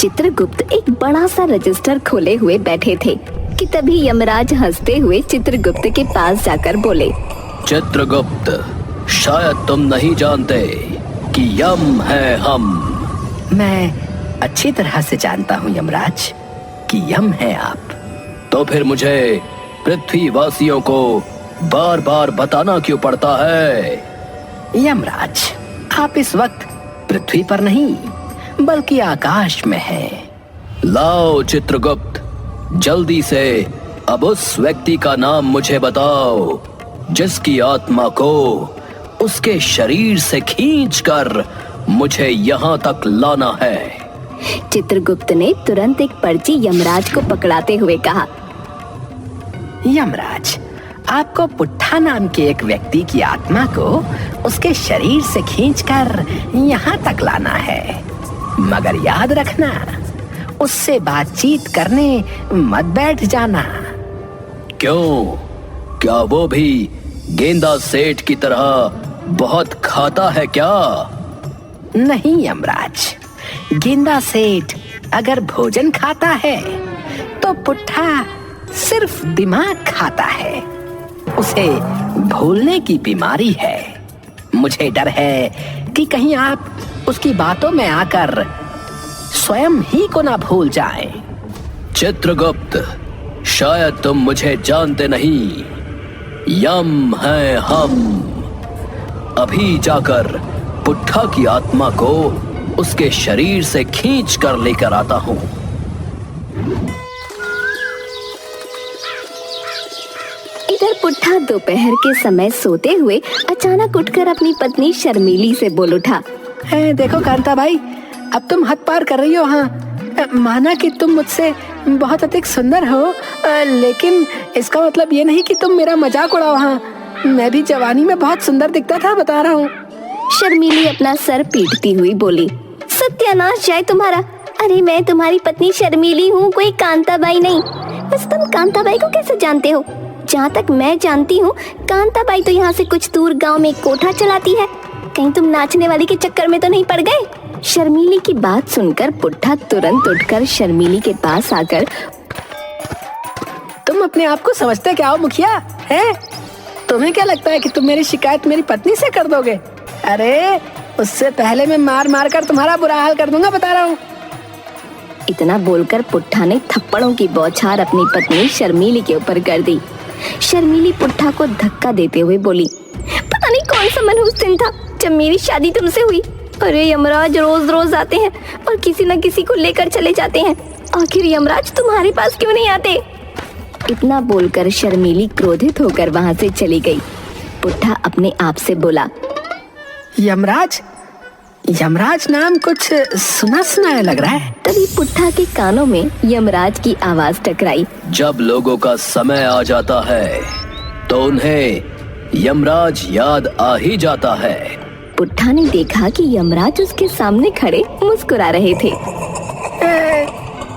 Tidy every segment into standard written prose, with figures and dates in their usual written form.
चित्रगुप्त एक बड़ा सा रजिस्टर खोले हुए बैठे थे कि तभी यमराज हंसते हुए चित्रगुप्त के पास जाकर बोले, चित्रगुप्त, शायद तुम नहीं जानते कि यम है हम। मैं अच्छी तरह से जानता हूँ यमराज कि यम है आप। तो फिर मुझे पृथ्वीवासियों को बार बार बताना क्यों पड़ता है? यमराज, आप इस वक्त पृथ्वी पर नहीं बल्कि आकाश में हैं। लाओ चित्रगुप्त, जल्दी से अब उस व्यक्ति का नाम मुझे बताओ जिसकी आत्मा को उसके शरीर से खींचकर मुझे यहाँ तक लाना है। चित्रगुप्त ने तुरंत एक पर्ची यमराज को पकड़ाते हुए कहा, यमराज, आपको पुट्ठा नाम के एक व्यक्ति की आत्मा को उसके शरीर से खींचकर यहाँ तक लाना है, मगर याद रखना उससे बातचीत करने मत बैठ जाना। क्यों? क्या वो भी गेंदा सेठ की तरह बहुत खाता है क्या? नहीं यमराज, गेंदा सेठ अगर भोजन खाता है तो पुट्ठा सिर्फ दिमाग खाता है। उसे भूलने की बीमारी है। मुझे डर है कि कहीं आप उसकी बातों में आकर स्वयं ही को ना भूल जाएं। चित्रगुप्त, शायद तुम मुझे जानते नहीं। यम है हम। अभी जाकर पुट्ठा की आत्मा को उसके शरीर से खींच कर लेकर आता हूँ। इधर पुट्ठा दोपहर के समय सोते हुए अचानक उठकर अपनी पत्नी शर्मीली से बोल उठा, देखो कांता भाई, अब तुम हद पार कर रही हो। हाँ, माना कि तुम मुझसे बहुत अधिक सुंदर हो, लेकिन इसका मतलब ये नहीं कि तुम मेरा मजाक उड़ाओ। हाँ, मैं भी जवानी में बहुत सुंदर दिखता था, बता रहा हूँ। शर्मीली अपना सर पीटती हुई बोली, सत्यानाश जाए तुम्हारा। अरे मैं तुम्हारी पत्नी शर्मीली हूँ, कोई कांताबाई नहीं। बस तुम कांताबाई को कैसे जानते हो? जहाँ तक मैं जानती हूँ, कांताबाई तो यहाँ से कुछ दूर गांव में एक कोठा चलाती है। कहीं तुम नाचने वाली के चक्कर में तो नहीं पड़ गए? शर्मीली की बात सुनकर पुट्ठा तुरंत उठकर शर्मीली के पास आकर, तुम अपने आप को समझते क्या हो मुखिया? है तुम्हें क्या लगता है कि तुम मेरी शिकायत मेरी पत्नी से कर दोगे? अरे उससे पहले मैं मार मार कर तुम्हारा बुरा हाल कर दूंगा, बता रहा हूँ। इतना बोलकर पुट्ठा ने थप्पड़ों की बौछार अपनी पत्नी शर्मीली के ऊपर कर दी। शर्मीली पुट्ठा को धक्का देते हुए बोली, पता नहीं कौन सा मनहूस दिन था जब मेरी शादी तुमसे हुई। अरे यमराज रोज रोज आते हैं और किसी न किसी को लेकर चले जाते हैं। आखिर यमराज तुम्हारे पास क्यों नहीं आते? इतना बोलकर शर्मीली क्रोधित होकर वहां से चली गई। पुट्ठा अपने आप से बोला, यमराज, यमराज नाम कुछ सुना सुनाया लग रहा है। तभी पुट्ठा के कानों में यमराज की आवाज टकराई। जब लोगों का समय आ जाता है तो उन्हें यमराज याद आ ही जाता है। पुट्ठा ने देखा कि यमराज उसके सामने खड़े मुस्कुरा रहे थे।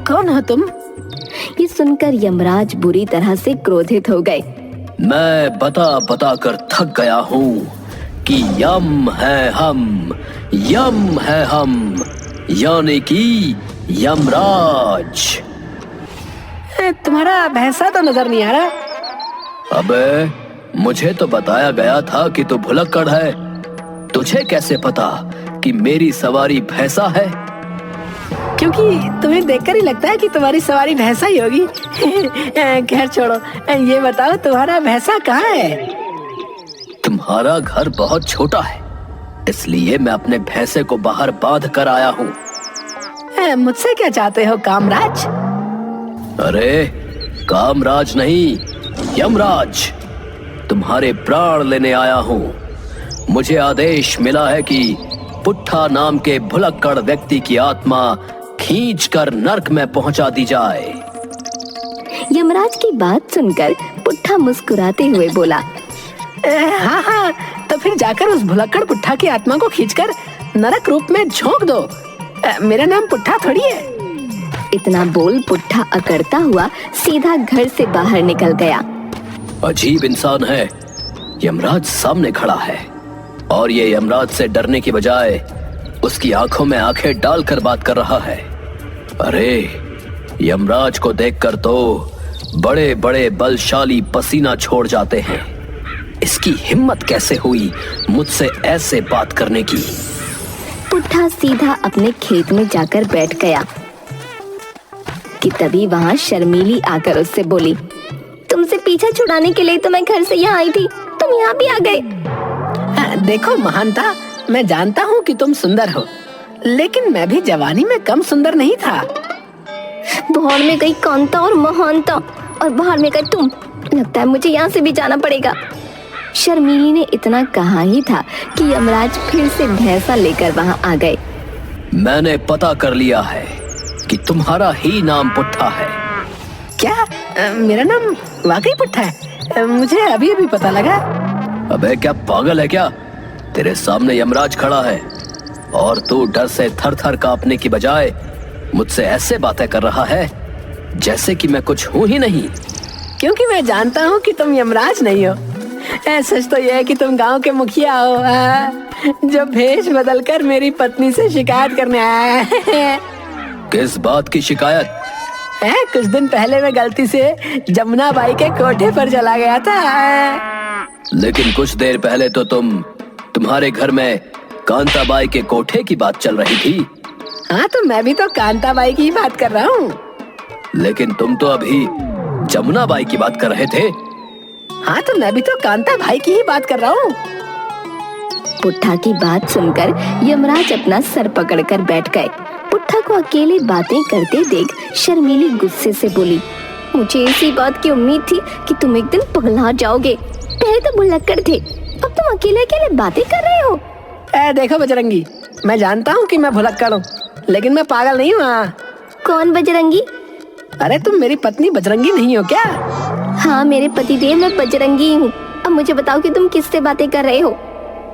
कौन हो तुम? ये सुनकर यमराज बुरी तरह से क्रोधित हो गए। मैं बता बता कर थक गया हूँ कि यम है हम, यम है हम, यानी कि यमराज। तुम्हारा भैंसा तो नजर नहीं आ रहा। अबे मुझे तो बताया गया था कि तू भुलक्कड़ है। तुझे कैसे पता कि मेरी सवारी भैंसा है? क्योंकि तुम्हें देखकर ही लगता है कि तुम्हारी सवारी भैंसा ही होगी। खैर छोड़ो, ये बताओ तुम्हारा भैंसा कहाँ है? तुम्हारा घर बहुत छोटा है, इसलिए मैं अपने भैंसे को बाहर बांध कर आया हूँ। मुझसे क्या चाहते हो कामराज? अरे कामराज नहीं, यमराज। तुम्हारे प्राण लेने आया हूँ। मुझे आदेश मिला है कि पुट्ठा नाम के भुलक्कड़ व्यक्ति की आत्मा खींचकर नर्क में पहुंचा दी जाए। यमराज की बात सुनकर पुट्ठा मुस्कुराते हुए बोला, हाँ हाँ, तो फिर जाकर उस भुलक्कड़ पुट्ठा की आत्मा को खींचकर नरक रूप में झोंक दो। मेरा नाम पुट्ठा थोड़ी है। इतना बोल पुट्ठा अकड़ता हुआ सीधा घर से बाहर निकल गया। अजीब इंसान है। यमराज सामने खड़ा है और ये यमराज से डरने की बजाय उसकी आंखों में आंखें डालकर बात कर रहा है। अरे यमराज को देखकर तो बड़े बड़े बलशाली पसीना छोड़ जाते हैं। इसकी हिम्मत कैसे हुई मुझसे ऐसे बात करने की। पुट्ठा सीधा अपने खेत में जाकर बैठ गया कि तभी वहां शर्मीली आकर उससे बोली, तुमसे पीछा छुड़ाने के लिए तो मैं घर से यहाँ आई थी, तुम यहाँ भी आ गए। देखो महानता, मैं जानता हूँ कि तुम सुंदर हो, लेकिन मैं भी जवानी में कम सुंदर नहीं था। बाहर में गई कांता और महानता और बाहर में गई तुम। लगता है मुझे यहाँ से भी जाना पड़ेगा। शर्मीली ने इतना कहा ही था कि यमराज फिर से भैंसा लेकर वहाँ आ गए। मैंने पता कर लिया है कि तुम्हारा ही नाम पुट्ठा है। क्या? मेरा नाम वाकई पुट्ठा है? मुझे अभी अभी पता लगा। अबे क्या पागल है क्या? तेरे सामने यमराज खड़ा है और तू डर से थर थर कांपने की बजाय मुझसे ऐसे बातें कर रहा है जैसे कि मैं कुछ हूँ ही नहीं। क्योंकि मैं जानता हूँ कि तुम यमराज नहीं हो। सच तो यह है कि तुम गांव के मुखिया हो, जो भेष बदलकर मेरी पत्नी से शिकायत करने आया है। किस बात की शिकायत? कुछ दिन पहले मैं गलती से जमुना बाई के कोठे पर चला गया था। लेकिन कुछ देर पहले तो तुम्हारे घर में कांताबाई के कोठे की बात चल रही थी। हाँ, तो मैं भी तो कांताबाई की ही बात कर रहा हूँ। लेकिन तुम तो अभी जमुना बाई की बात कर रहे थे। हाँ, तो मैं भी तो कांता भाई की ही बात कर रहा हूँ। पुट्ठा की बात सुनकर यमराज अपना सर पकड़कर बैठ गए। पुट्ठा को अकेले बातें करते देख शर्मीली गुस्से से बोली, मुझे इसी बात की उम्मीद थी कि तुम एक दिन पगला जाओगे। पहले तो भुलक्कड़ थे, अब तुम अकेले अकेले बातें कर रहे हो। देखो बजरंगी, मैं जानता हूँ कि मैं भुलक्कड़ हूँ, लेकिन मैं पागल नहीं हूँ। कौन बजरंगी? अरे तुम मेरी पत्नी बजरंगी नहीं हो क्या? हाँ, मेरे पतिदेव, मैं बजरंगी हूँ। अब मुझे बताओ कि तुम किससे बातें कर रहे हो।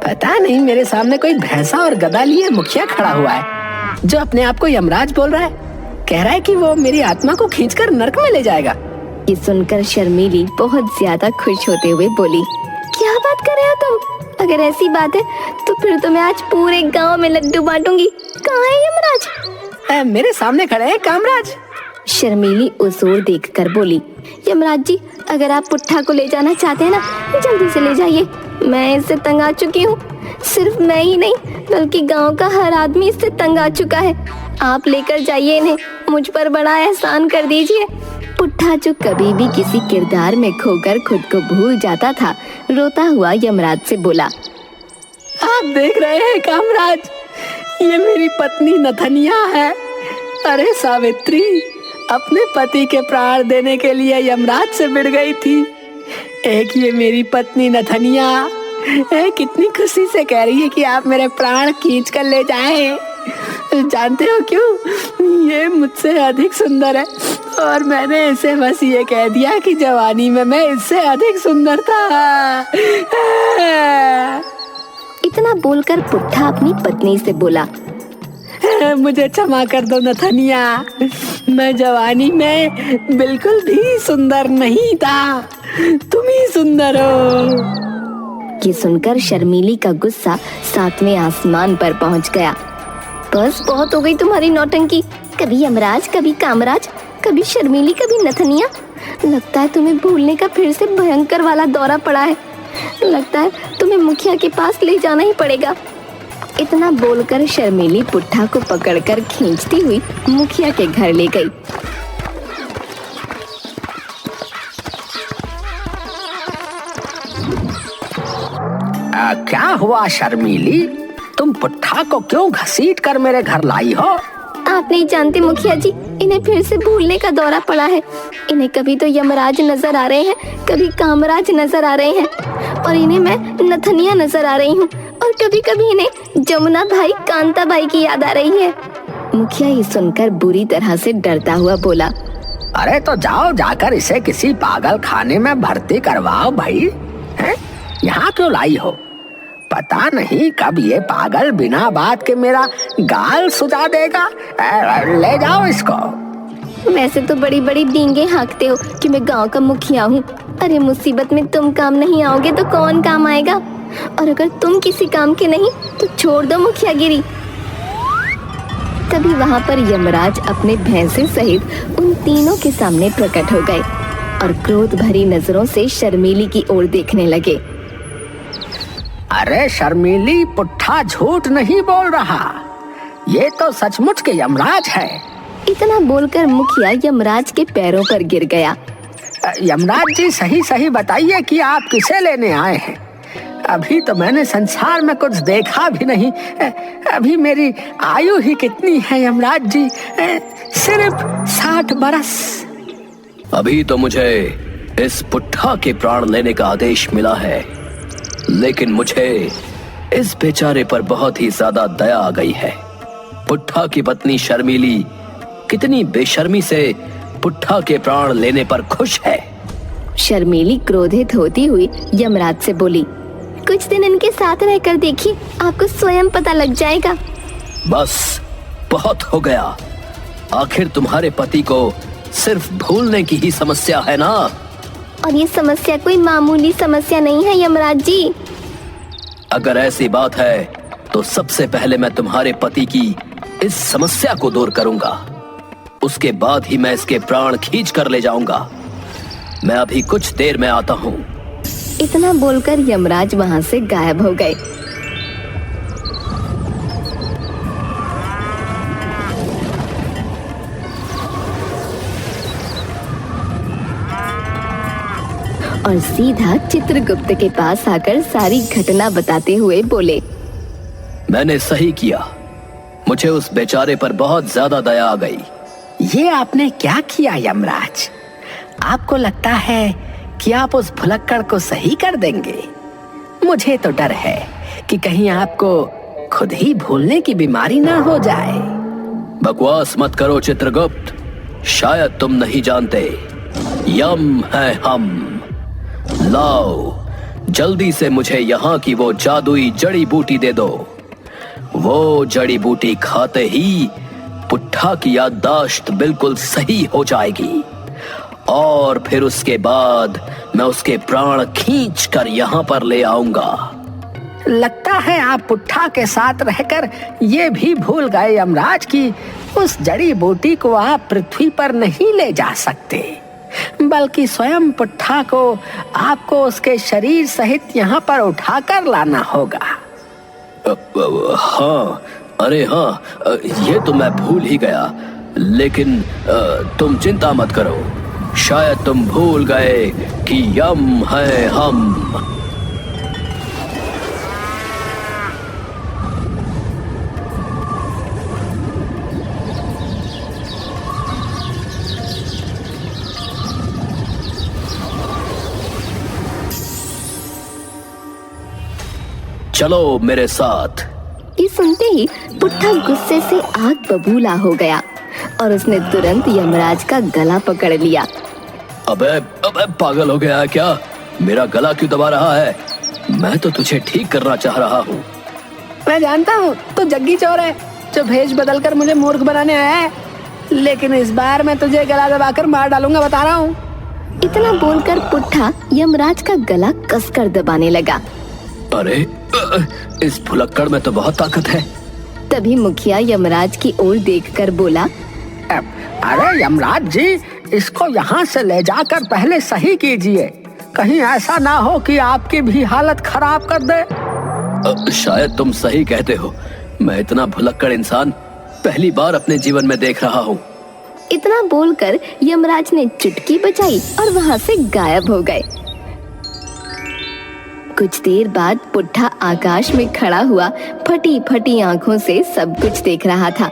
पता नहीं, मेरे सामने कोई भैंसा और गदा लिए मुखिया खड़ा हुआ है, जो अपने आप को यमराज बोल रहा है। कह रहा है कि वो मेरी आत्मा को खींचकर नरक में ले जाएगा। ये सुनकर शर्मीली बहुत ज्यादा खुश होते हुए बोली, क्या बात कर रहे हो तुम? अगर ऐसी बात है तो फिर तो मैं आज पूरे गांव में लड्डू बांटूंगी। कहाँ है यमराज? मेरे सामने खड़े हैं कामराज। शर्मीली उस ओर देखकर बोली, यमराज जी, अगर आप पुट्ठा को ले जाना चाहते हैं ना, जल्दी से ले जाइए। मैं इससे तंग आ चुकी हूँ। सिर्फ मैं ही नहीं, बल्कि गांव का हर आदमी इससे तंग आ चुका है। आप लेकर जाइए इन्हें, मुझ पर बड़ा एहसान कर दीजिए। पुट्ठा, जो कभी भी किसी किरदार में खोकर खुद को भूल जाता था, रोता हुआ यमराज से बोला, आप देख रहे हैं कामराज, ये मेरी पत्नी नथनिया है। अरे सावित्री अपने पति के प्राण देने के लिए यमराज से भिड़ गई थी। एक ये मेरी पत्नी नथनिया कितनी खुशी से कह रही है कि आप मेरे प्राण खींच कर ले जाएं। जानते हो क्यों? ये मुझसे अधिक सुंदर है और मैंने इसे बस ये कह दिया कि जवानी में मैं इससे अधिक सुंदर था। इतना बोलकर पुट्ठा अपनी पत्नी से बोला, मुझे क्षमा कर दो नथनिया, मैं जवानी में बिल्कुल भी सुंदर नहीं था, तुम ही सुंदर हो। ये सुनकर शर्मीली का गुस्सा 7वें आसमान पर पहुंच गया। बस बहुत हो गई तुम्हारी नौटंकी। कभी यमराज, कभी कामराज, कभी शर्मीली, कभी नथनिया। लगता है तुम्हें भूलने का फिर से भयंकर वाला दौरा पड़ा है। लगता है तुम्हें मुखिया के पास ले जाना ही पड़ेगा। इतना बोलकर शर्मीली पुट्ठा को पकड़कर खींचती हुई मुखिया के घर ले गई। क्या हुआ शर्मीली, तुम पुट्ठा को क्यों घसीट कर मेरे घर लाई हो? आप नहीं जानते मुखिया जी, इन्हें फिर से भूलने का दौरा पड़ा है। इन्हें कभी तो यमराज नजर आ रहे हैं, कभी कामराज नजर आ रहे हैं, और इन्हें मैं नथनिया नजर आ रही हूँ, और कभी कभी इन्हें जमुना भाई, कांता बाई की याद आ रही है। मुखिया ये सुनकर बुरी तरह से डरता हुआ बोला, अरे तो जाओ, जाकर इसे किसी पागल खाने में भर्ती करवाओ भाई। यहाँ क्यों लाई हो? पता नहीं कब ये पागल बिना बात के मेरा गाल सुझा देगा। ले जाओ इसको। वैसे तो बड़ी बड़ी डींगे हाँकते हो कि मैं गांव का मुखिया हूँ। अरे मुसीबत में तुम काम नहीं आओगे तो कौन काम आएगा? और अगर तुम किसी काम के नहीं तो छोड़ दो मुखियागिरी। तभी वहाँ पर यमराज अपने भैंसे सहित उन तीनों के सामने प्रकट हो गए और क्रोध भरी नजरों से शर्मीली की ओर देखने लगे। अरे शर्मीली, पुट्ठा झूठ नहीं बोल रहा, ये तो सचमुच के यमराज है। इतना बोलकर मुखिया यमराज के पैरों पर गिर गया। यमराज जी, सही सही बताइए कि आप किसे लेने आए हैं। अभी तो मैंने संसार में कुछ देखा भी नहीं। अभी मेरी आयु ही कितनी है यमराज जी? सिर्फ 60 बरस। अभी तो मुझे इस पुट्ठा के प्राण लेने का आदेश मिला है, लेकिन मुझे इस बेचारे पर बहुत ही ज्यादा दया आ गई है। पुट्ठा की पत्नी शर्मीली कितनी बेशर्मी से पुट्ठा के प्राण लेने पर खुश है। शर्मीली क्रोधित होती हुई यमराज से बोली, कुछ दिन इनके साथ रहकर देखिए, आपको स्वयं पता लग जाएगा। बस बहुत हो गया। आखिर तुम्हारे पति को सिर्फ भूलने की ही समस्या है ना? और ये समस्या कोई मामूली समस्या नहीं है यमराज जी। अगर ऐसी बात है तो सबसे पहले मैं तुम्हारे पति की इस समस्या को दूर करूंगा, उसके बाद ही मैं इसके प्राण खींच कर ले जाऊंगा। मैं अभी कुछ देर में आता हूँ। इतना बोलकर यमराज वहां से गायब हो गए। और सीधा चित्रगुप्त के पास आकर सारी घटना बताते हुए बोले, मैंने सही किया, मुझे उस बेचारे पर बहुत ज्यादा दया आ गई। ये आपने क्या किया यमराज? आपको लगता है कि आप उस भुलक्कड़ को सही कर देंगे? मुझे तो डर है कि कहीं आपको खुद ही भूलने की बीमारी ना हो जाए। बकवास मत करो चित्रगुप्त, शायद तुम नहीं जानते, यम है हम। लाओ, जल्दी से मुझे यहाँ की वो जादुई जड़ी बूटी दे दो। वो जड़ी बूटी खाते ही पुट्ठा की याददाश्त बिल्कुल सही हो जाएगी और फिर उसके बाद मैं उसके प्राण खींच कर यहाँ पर ले आऊंगा। लगता है आप पुट्ठा के साथ रहकर ये भी भूल गए यमराज कि उस जड़ी बूटी को आप पृथ्वी पर नहीं ले जा सकते, बल्कि स्वयं पुट्ठा को आपको उसके शरीर सहित यहाँ पर उठाकर लाना होगा। हाँ, अरे हाँ, ये तो मैं भूल ही गया। लेकिन तुम चिंता मत करो, शायद तुम भूल गए कि यम है हम। चलो मेरे साथ। ये सुनते ही पुट्ठा गुस्से से आग बबूला हो गया और उसने तुरंत यमराज का गला पकड़ लिया। अबे पागल हो गया है क्या? मेरा गला क्यों दबा रहा है? मैं तो तुझे ठीक करना चाह रहा हूँ। मैं जानता हूँ तू जग्गी चोर है जो भेष बदल कर मुझे मूर्ख बनाने आया है, लेकिन इस बार मैं तुझे गला दबाकर मार डालूंगा, बता रहा हूँ। इतना बोलकर पुट्ठा यमराज का गला कसकर दबाने लगा। अरे इस भुलक्कड़ में तो बहुत ताकत है। तभी मुखिया यमराज की ओर देखकर बोला, अरे यमराज जी, इसको यहाँ से ले जाकर पहले सही कीजिए, कहीं ऐसा ना हो कि आपकी भी हालत खराब कर दे। शायद तुम सही कहते हो, मैं इतना भुलक्कड़ इंसान पहली बार अपने जीवन में देख रहा हूँ। इतना बोलकर यमराज ने चुटकी बजाई और वहाँ से गायब हो गए। कुछ देर बाद पुट्ठा आकाश में खड़ा हुआ फटी फटी आंखों से सब कुछ देख रहा था।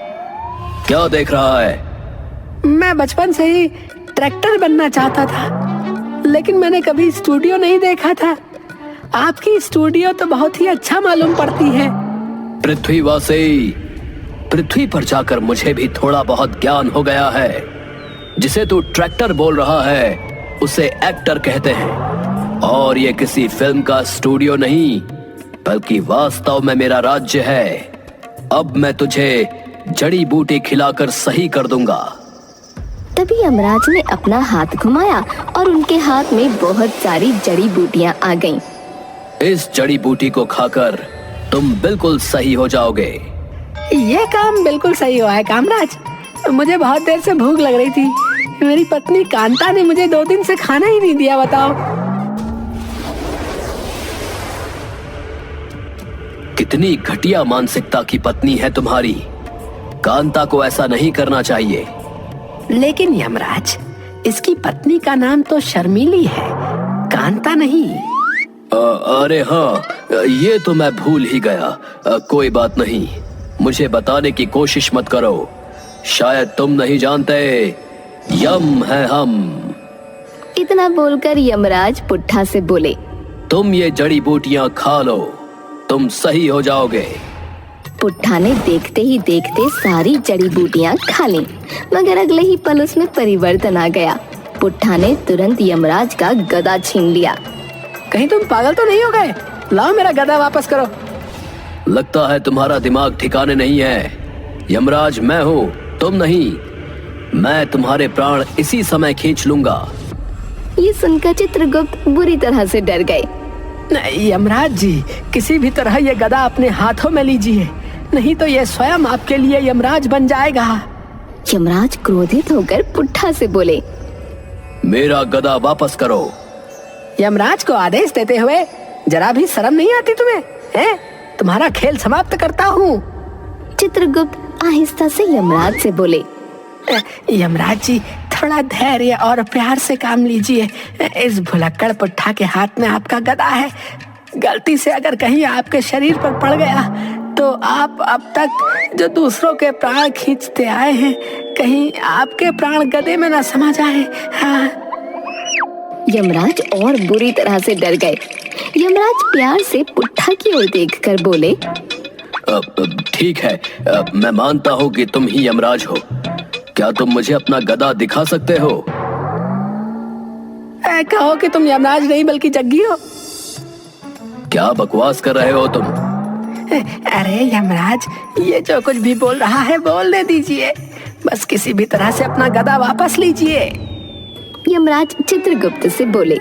क्या देख रहा है? मैं बचपन से ही ट्रैक्टर बनना चाहता था, लेकिन मैंने कभी स्टूडियो नहीं देखा था। आपकी स्टूडियो तो बहुत ही अच्छा मालूम पड़ती है। पृथ्वीवासी, पृथ्वी पर जाकर मुझे भी थोड़ा बहुत ज्ञान हो गया है। जिसे तू ट्रैक्टर बोल रहा है उसे एक्टर कहते हैं, और ये किसी फिल्म का स्टूडियो नहीं बल्कि वास्तव में मेरा राज्य है। अब मैं तुझे जड़ी बूटी खिलाकर सही कर दूंगा। तभी यमराज ने अपना हाथ घुमाया और उनके हाथ में बहुत सारी जड़ी बूटियां आ गईं। इस जड़ी बूटी को खाकर तुम बिल्कुल सही हो जाओगे। ये काम बिल्कुल सही हुआ है कामराज। मुझे बहुत देर से भूख लग रही थी। मेरी पत्नी कांता ने मुझे 2 दिन से खाना ही नहीं दिया, बताओ। कितनी घटिया मानसिकता की पत्नी है तुम्हारी। कांता को ऐसा नहीं करना चाहिए। लेकिन यमराज, इसकी पत्नी का नाम तो शर्मीली है, कांता नहीं। अरे हाँ, ये तो मैं भूल ही गया। कोई बात नहीं, मुझे बताने की कोशिश मत करो। शायद तुम नहीं जानते, यम है हम। इतना बोलकर यमराज पुट्ठा से बोले, तुम ये जड़ी बूटियां खा लो, तुम सही हो जाओगे। पुट्ठा ने देखते ही देखते सारी जड़ी बूटियां खा ली, मगर अगले ही पल उसमें परिवर्तन आ गया। पुट्ठा ने तुरंत यमराज का गदा छीन लिया। कहीं तुम पागल तो नहीं हो गए? लाओ मेरा गदा वापस करो। लगता है तुम्हारा दिमाग ठिकाने नहीं है। यमराज मैं हूँ, तुम नहीं। मैं तुम्हारे प्राण इसी समय खींच लूंगा। ये सुनकर चित्रगुप्त बुरी तरह से डर गए। नहीं यमराज जी, किसी भी तरह ये गदा अपने हाथों में लीजिए, नहीं तो ये स्वयं आपके लिए यमराज बन जाएगा। यमराज क्रोधित होकर पुट्ठा से बोले, मेरा गदा वापस करो। यमराज को आदेश देते हुए जरा भी शर्म नहीं आती तुम्हें? हैं? तुम्हारा खेल समाप्त करता हूँ। चित्रगुप्त आहिस्ता से यमराज से बोले, यमराज जी, थोड़ा धैर्य और प्यार से काम लीजिए। इस भुलक्कड़ पुट्ठा के हाथ में आपका गदा है। गलती से अगर कहीं आपके शरीर पर पड़ गया तो आप अब तक जो दूसरों के प्राण खींचते आए हैं, कहीं आपके प्राण गदे में न समा जाए। हाँ। यमराज और बुरी तरह से डर गए। यमराज प्यार से पुट्ठा की ओर देखकर बोले, ठीक है, मैं मानता हूँ कि तुम ही यमराज हो। क्या तुम मुझे अपना गदा दिखा सकते हो? कहो कि तुम यमराज नहीं बल्कि जग्गी हो। क्या बकवास कर रहे हो तुम? अरे यमराज, ये जो कुछ भी बोल रहा है बोलने दीजिए। बस किसी भी तरह से अपना गदा वापस लीजिए। यमराज चित्रगुप्त से बोले,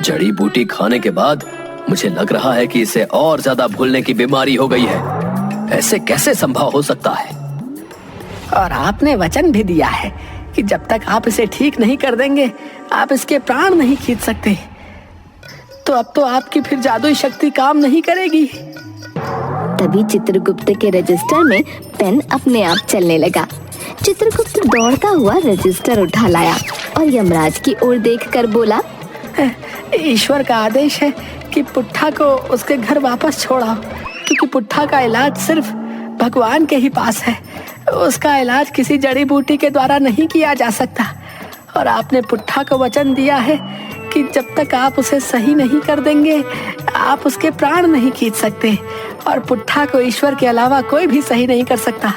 जड़ी बूटी खाने के बाद मुझे लग रहा है कि इसे और ज्यादा भूलने की बीमारी हो गई है। ऐसे कैसे संभव हो सकता है? और आपने वचन भी दिया है कि जब तक आप इसे ठीक नहीं कर देंगे, आप इसके प्राण नहीं खींच सकते। तो अब तो आपकी फिर जादुई शक्ति काम नहीं करेगी। तभी चित्रगुप्त के रजिस्टर में पेन अपने आप चलने लगा। चित्रगुप्त दौड़ता हुआ रजिस्टर उठा लाया और यमराज की ओर देखकर बोला, ईश्वर का आदेश है कि पुट्ठा को उसके घर वापस छोड़ाओ, क्योंकि पुट्ठा का इलाज सिर्फ भगवान के ही पास है। उसका इलाज किसी जड़ी बूटी के द्वारा नहीं किया जा सकता। और आपने पुट्ठा को वचन दिया है कि जब तक आप उसे सही नहीं कर देंगे, आप उसके प्राण नहीं खींच सकते। और पुट्ठा को ईश्वर के अलावा कोई भी सही नहीं कर सकता।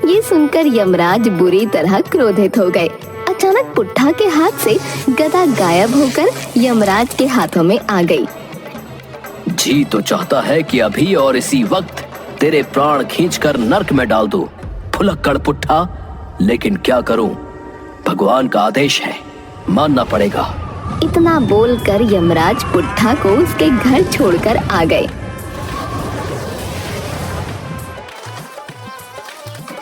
ये सुनकर यमराज बुरी तरह क्रोधित हो गए। अचानक पुट्ठा के हाथ से गदा गायब होकर यमराज के हाथों में आ गई। जी तो चाहता है कि अभी और इसी वक्त तेरे प्राण खींचकर नर्क में डाल दूं, भुलक्कड़ पुट्ठा। लेकिन क्या करूं? भगवान का आदेश है, मानना पड़ेगा। इतना बोलकर यमराज पुट्ठा को उसके घर छोड़कर आ गए।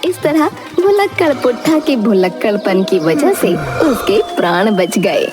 इस तरह भुलक्कड़ पुट्ठा के भुलक्कड़पन की वजह से उसके प्राण बच गए।